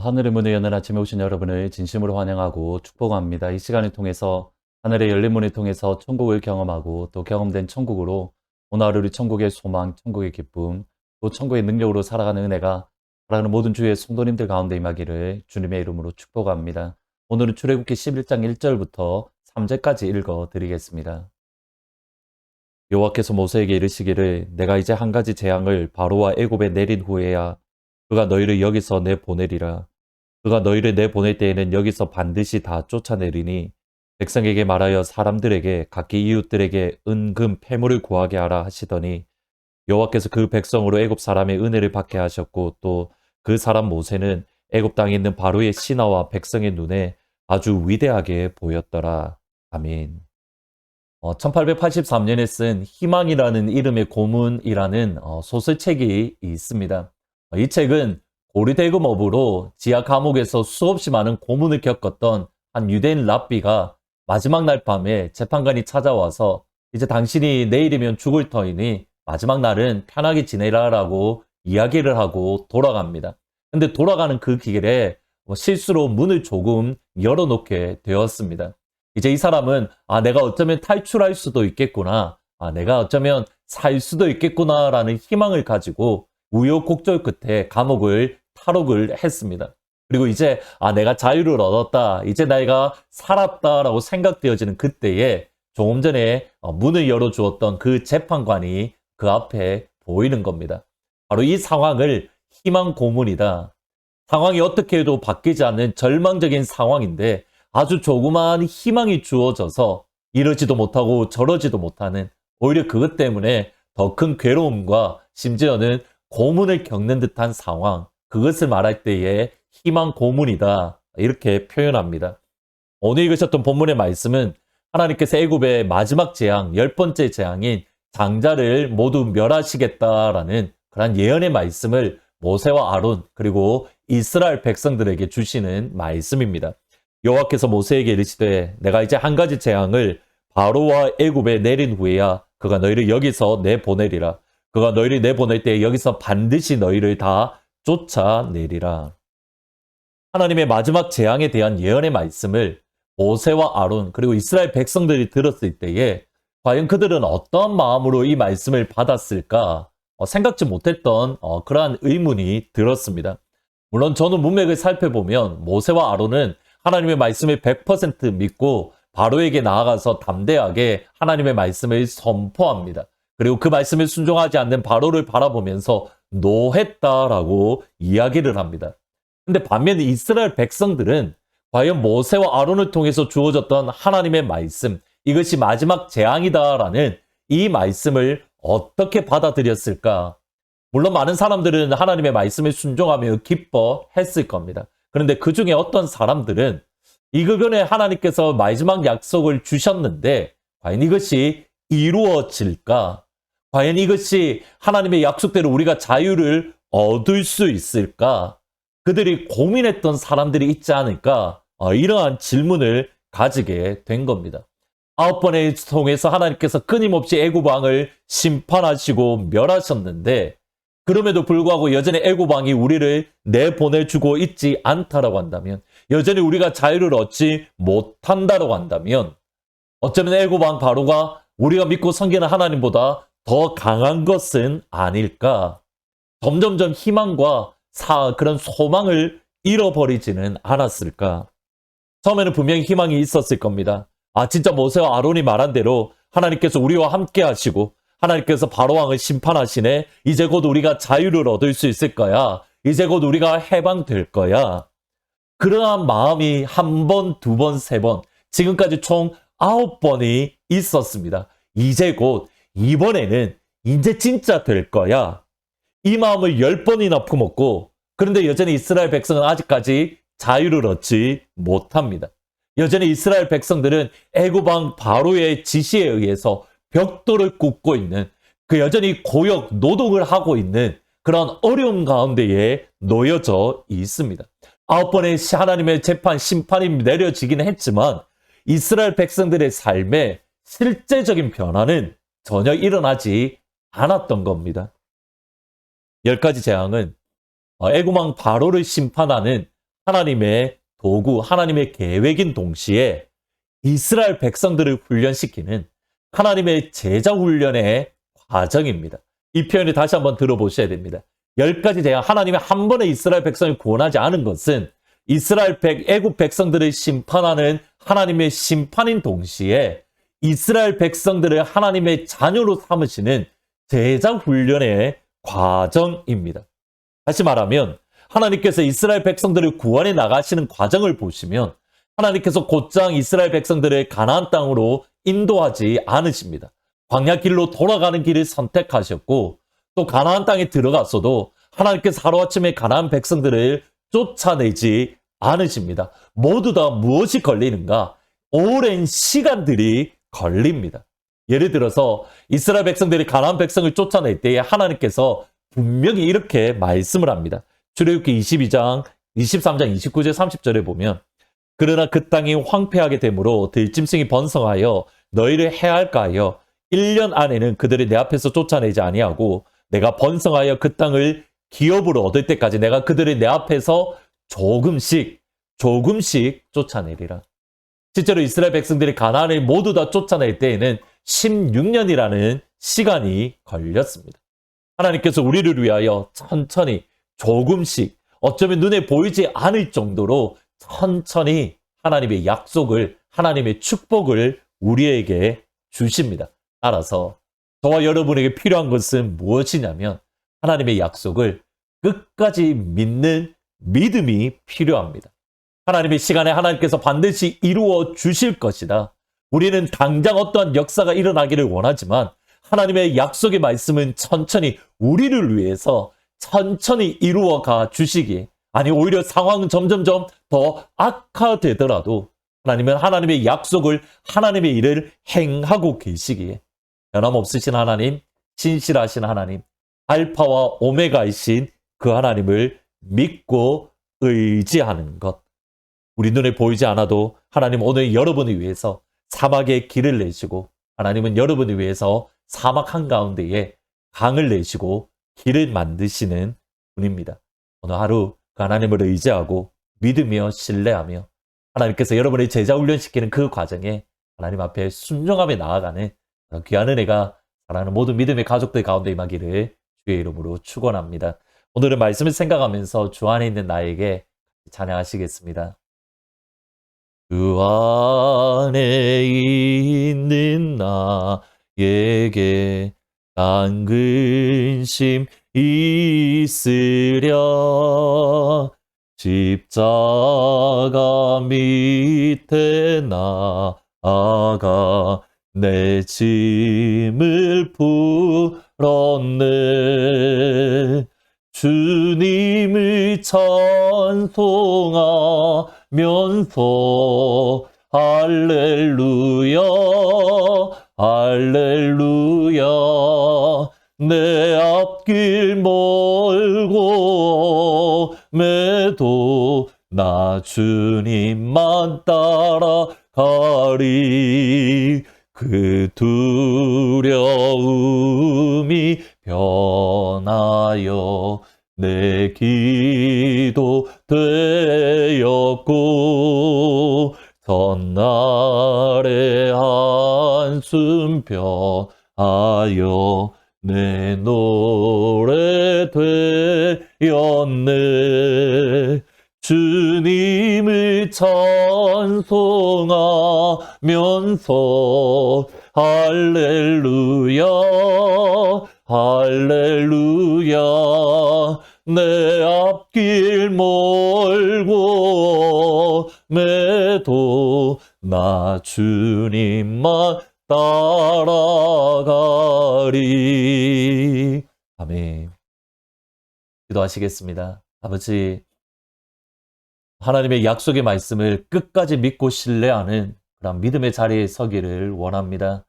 하늘의 문을 여는 아침에 오신 여러분을 진심으로 환영하고 축복합니다. 이 시간을 통해서 하늘의 열린 문을 통해서 천국을 경험하고 또 경험된 천국으로 오늘 하루를 천국의 소망, 천국의 기쁨, 또 천국의 능력으로 살아가는 은혜가 사랑하는 모든 주의 성도님들 가운데 임하기를 주님의 이름으로 축복합니다. 오늘은 출애굽기 11장 1절부터 3절까지 읽어드리겠습니다. 여호와께서 모세에게 이르시기를 내가 이제 한 가지 재앙을 바로와 애굽에 내린 후에야 그가 너희를 여기서 내보내리라. 그가 너희를 내보낼 때에는 여기서 반드시 다 쫓아내리니 백성에게 말하여 사람들에게 각기 이웃들에게 은금 패물을 구하게 하라 하시더니 여호와께서 그 백성으로 애굽 사람의 은혜를 받게 하셨고 또 그 사람 모세는 애굽 땅에 있는 바로의 신하와 백성의 눈에 아주 위대하게 보였더라. 아멘. 1883년에 쓴 희망이라는 이름의 고문이라는 소설책이 있습니다. 이 책은 고리대금 업으로 지하 감옥에서 수없이 많은 고문을 겪었던 한 유대인 랍비가 마지막 날 밤에 재판관이 찾아와서 이제 당신이 내일이면 죽을 터이니 마지막 날은 편하게 지내라라고 이야기를 하고 돌아갑니다. 근데 돌아가는 그 길에 실수로 문을 조금 열어놓게 되었습니다. 이제 이 사람은 내가 어쩌면 탈출할 수도 있겠구나, 내가 어쩌면 살 수도 있겠구나라는 희망을 가지고 우여곡절 끝에 감옥을 탈옥을 했습니다. 그리고 이제 내가 자유를 얻었다, 이제 내가 살았다라고 생각되어지는 그때에 조금 전에 문을 열어주었던 그 재판관이 그 앞에 보이는 겁니다. 바로 이 상황을 희망 고문이다. 상황이 어떻게 해도 바뀌지 않는 절망적인 상황인데 아주 조그마한 희망이 주어져서 이러지도 못하고 저러지도 못하는, 오히려 그것 때문에 더 큰 괴로움과 심지어는 고문을 겪는 듯한 상황, 그것을 말할 때에 희망 고문이다, 이렇게 표현합니다. 오늘 읽으셨던 본문의 말씀은 하나님께서 애굽의 마지막 재앙, 10번째 재앙인 장자를 모두 멸하시겠다라는 그런 예언의 말씀을 모세와 아론 그리고 이스라엘 백성들에게 주시는 말씀입니다. 여호와께서 모세에게 이르시되 내가 이제 한 가지 재앙을 바로와 애굽에 내린 후에야 그가 너희를 여기서 내보내리라. 그가 너희를 내보낼 때 여기서 반드시 너희를 다 쫓아내리라. 하나님의 마지막 재앙에 대한 예언의 말씀을 모세와 아론 그리고 이스라엘 백성들이 들었을 때에 과연 그들은 어떠한 마음으로 이 말씀을 받았을까 생각지 못했던 그러한 의문이 들었습니다. 물론 저는 문맥을 살펴보면 모세와 아론은 하나님의 말씀을 100% 믿고 바로에게 나아가서 담대하게 하나님의 말씀을 선포합니다. 그리고 그 말씀을 순종하지 않는 바로를 바라보면서 노했다라고 이야기를 합니다. 근데 반면에 이스라엘 백성들은 과연 모세와 아론을 통해서 주어졌던 하나님의 말씀, 이것이 마지막 재앙이다라는 이 말씀을 어떻게 받아들였을까? 물론 많은 사람들은 하나님의 말씀을 순종하며 기뻐했을 겁니다. 그런데 그 중에 어떤 사람들은 이그변에 하나님께서 마지막 약속을 주셨는데 과연 이것이 이루어질까? 과연 이것이 하나님의 약속대로 우리가 자유를 얻을 수 있을까? 그들이 고민했던 사람들이 있지 않을까? 이러한 질문을 가지게 된 겁니다. 9번에 통해서 하나님께서 끊임없이 애굽 왕을 심판하시고 멸하셨는데 그럼에도 불구하고 여전히 애굽 왕이 우리를 내보내주고 있지 않다라고 한다면, 여전히 우리가 자유를 얻지 못한다라고 한다면 어쩌면 애굽 왕 바로가 우리가 믿고 섬기는 하나님보다 더 강한 것은 아닐까? 점점점 희망과 그런 소망을 잃어버리지는 않았을까? 처음에는 분명히 희망이 있었을 겁니다. 진짜 모세와 아론이 말한 대로 하나님께서 우리와 함께 하시고 하나님께서 바로왕을 심판하시네. 이제 곧 우리가 자유를 얻을 수 있을 거야. 이제 곧 우리가 해방될 거야. 그러한 마음이 한 번, 두 번, 세 번, 지금까지 총 9번이 있었습니다. 이제 곧 이번에는 이제 진짜 될 거야. 이 마음을 10번이나 품었고, 그런데 여전히 이스라엘 백성은 아직까지 자유를 얻지 못합니다. 여전히 이스라엘 백성들은 애굽 왕 바로의 지시에 의해서 벽돌을 굽고 있는, 그 여전히 고역 노동을 하고 있는 그런 어려움 가운데에 놓여져 있습니다. 9번의 하나님의 재판 심판이 내려지긴 했지만 이스라엘 백성들의 삶에 실제적인 변화는 전혀 일어나지 않았던 겁니다. 10가지 재앙은 애굽 왕 바로를 심판하는 하나님의 도구, 하나님의 계획인 동시에 이스라엘 백성들을 훈련시키는 하나님의 제자 훈련의 과정입니다. 이 표현을 다시 한번 들어보셔야 됩니다. 10가지 재앙, 하나님이 한 번에 이스라엘 백성을 구원하지 않은 것은 애국 백성들을 심판하는 하나님의 심판인 동시에 이스라엘 백성들을 하나님의 자녀로 삼으시는 제자 훈련의 과정입니다. 다시 말하면 하나님께서 이스라엘 백성들을 구원해 나가시는 과정을 보시면 하나님께서 곧장 이스라엘 백성들을 가나안 땅으로 인도하지 않으십니다. 광야 길로 돌아가는 길을 선택하셨고 또 가나안 땅에 들어갔어도 하나님께서 하루아침에 가나안 백성들을 쫓아내지 않으십니다. 모두 다 무엇이 걸리는가? 오랜 시간들이 걸립니다. 예를 들어서 이스라엘 백성들이 가나안 백성을 쫓아낼 때에 하나님께서 분명히 이렇게 말씀을 합니다. 출애굽기 22장, 23장, 29절, 30절에 보면 그러나 그 땅이 황폐하게 되므로 들짐승이 번성하여 너희를 해할까 하여 1년 안에는 그들을 내 앞에서 쫓아내지 아니하고 내가 번성하여 그 땅을 기업으로 얻을 때까지 내가 그들을 내 앞에서 조금씩 쫓아내리라. 실제로 이스라엘 백성들이 가나안을 모두 다 쫓아낼 때에는 16년이라는 시간이 걸렸습니다. 하나님께서 우리를 위하여 천천히 조금씩 어쩌면 눈에 보이지 않을 정도로 천천히 하나님의 약속을, 하나님의 축복을 우리에게 주십니다. 따라서 저와 여러분에게 필요한 것은 무엇이냐면 하나님의 약속을 끝까지 믿는 믿음이 필요합니다. 하나님의 시간에 하나님께서 반드시 이루어 주실 것이다. 우리는 당장 어떠한 역사가 일어나기를 원하지만 하나님의 약속의 말씀은 천천히 우리를 위해서 천천히 이루어가 주시기에, 아니 오히려 상황은 점점점 더 악화되더라도 하나님은 하나님의 약속을, 하나님의 일을 행하고 계시기에 변함없으신 하나님, 신실하신 하나님, 알파와 오메가이신 그 하나님을 믿고 의지하는 것. 우리 눈에 보이지 않아도 하나님 오늘 여러분을 위해서 사막에 길을 내시고 하나님은 여러분을 위해서 사막 한가운데에 강을 내시고 길을 만드시는 분입니다. 오늘 하루 그 하나님을 의지하고 믿으며 신뢰하며 하나님께서 여러분의 제자 훈련시키는 그 과정에 하나님 앞에 순종하며 나아가는 귀한 은혜가 사랑하는 모든 믿음의 가족들 가운데 임하기를 주의 이름으로 축원합니다. 오늘은 말씀을 생각하면서 주 안에 있는 나에게 찬양하시겠습니다. 주 안에 있는 나에게 난 근심 있으랴. 십자가 밑에 나아가 내 짐을 풀었네. 주님을 찬송하면서 할렐루야 할렐루야 내 앞길 멀고 매도 나 주님만 따라가리. 그 두려움이 변하여 내 기도 되었고 전날의 한숨 변하여 내 노래 되었네. 주님을 찬송하면서 할렐루야 할렐루야 내 앞길 멀고 매도 나 주님만 따라가리. 아멘. 기도하시겠습니다. 아버지, 하나님의 약속의 말씀을 끝까지 믿고 신뢰하는 그런 믿음의 자리에 서기를 원합니다.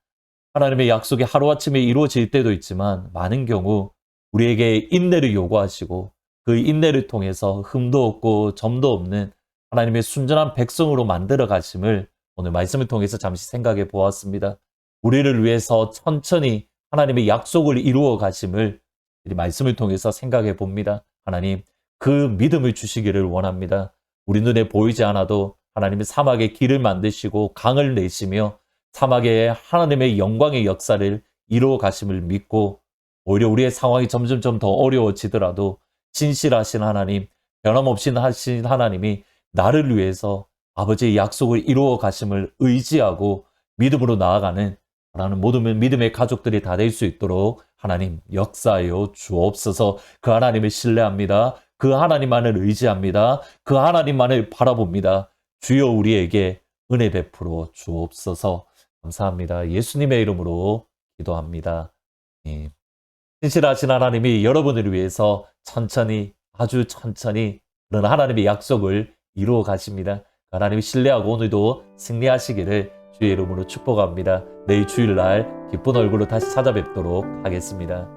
하나님의 약속이 하루아침에 이루어질 때도 있지만 많은 경우 우리에게 인내를 요구하시고 그 인내를 통해서 흠도 없고 점도 없는 하나님의 순전한 백성으로 만들어 가심을 오늘 말씀을 통해서 잠시 생각해 보았습니다. 우리를 위해서 천천히 하나님의 약속을 이루어 가심을 이 말씀을 통해서 생각해 봅니다. 하나님, 그 믿음을 주시기를 원합니다. 우리 눈에 보이지 않아도 하나님이 사막에 길을 만드시고 강을 내시며 사막에 하나님의 영광의 역사를 이루어 가심을 믿고, 오히려 우리의 상황이 점점점 더 어려워지더라도 진실하신 하나님, 변함없이 하신 하나님이 나를 위해서 아버지의 약속을 이루어 가심을 의지하고 믿음으로 나아가는 모든 믿음의 가족들이 다 될 수 있도록 하나님 역사하여 주옵소서. 그 하나님을 신뢰합니다. 그 하나님만을 의지합니다. 그 하나님만을 바라봅니다. 주여 우리에게 은혜 베풀어 주옵소서. 감사합니다. 예수님의 이름으로 기도합니다. 예. 신실하신 하나님이 여러분을 위해서 천천히, 아주 천천히 그런 하나님의 약속을 이루어 가십니다. 하나님 신뢰하고 오늘도 승리하시기를 주의 이름으로 축복합니다. 내일 주일날 기쁜 얼굴로 다시 찾아뵙도록 하겠습니다.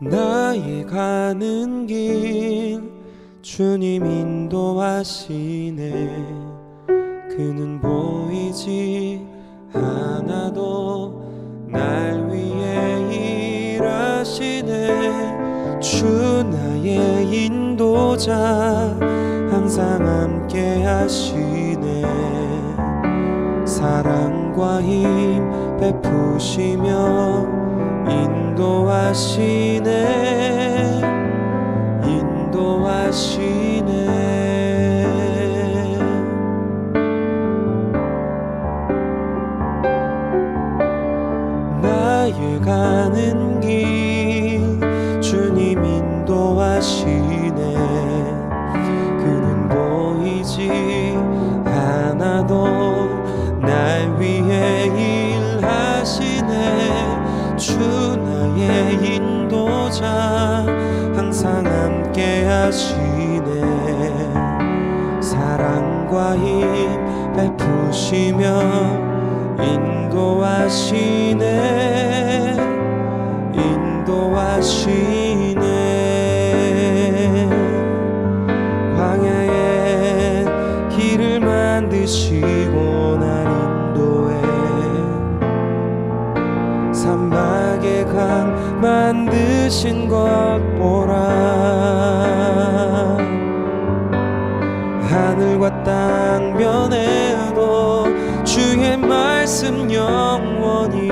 나의 가는 길 주님 인도하시네. 그는 보이지 않아도 날 위해 일하시네. 주 나의 인도자 항상 함께 하시네. 사랑과 힘 베푸시며 인도하시네. 인도하시네. 나의 가는 길 주님 인도하시네. 그는 보이지 않아도 날 위해 일하시네. 주 나의 인도자 항상 함께 하시네. 사랑과 힘 베푸시며 인도하시네. 인도하시네. 광야에 길을 만드시고 날 인도해. 사막에 강 만드신 것 보라. 하늘과 땅 변해도 주의 말씀 영원히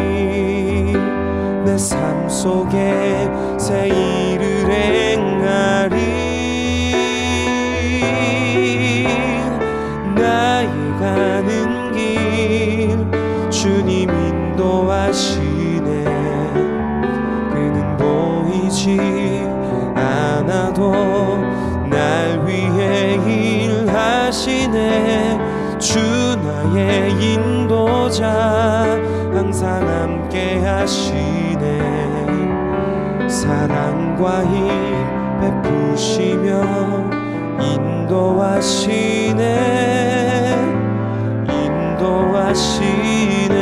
내 삶 속에 새 일을 행하리. 나의 가는 길 주님 인도하시네. 그는 보이지 않아도 날 위해 일하시네. 주 나의 인도자 항상 함께 하시네. 사랑과 힘 베푸시며 인도하시네. 인도하시네.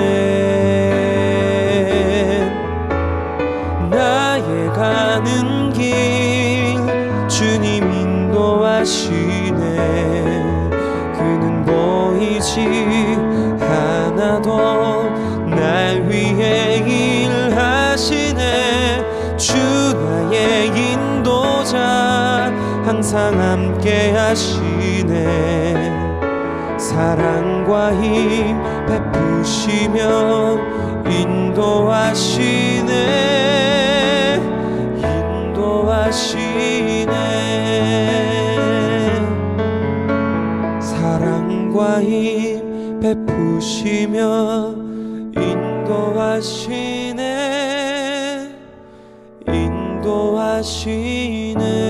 나의 가는 길 주님 인도하시네. 그는 보이지 않아도 날 위해 일하시네. 주 나의 인도자 항상 함께 하시네. 사랑과 힘 베푸시며 인도하시네. 인도하시네. 사랑과 힘 베푸시며 인도하시네. 인도하시네.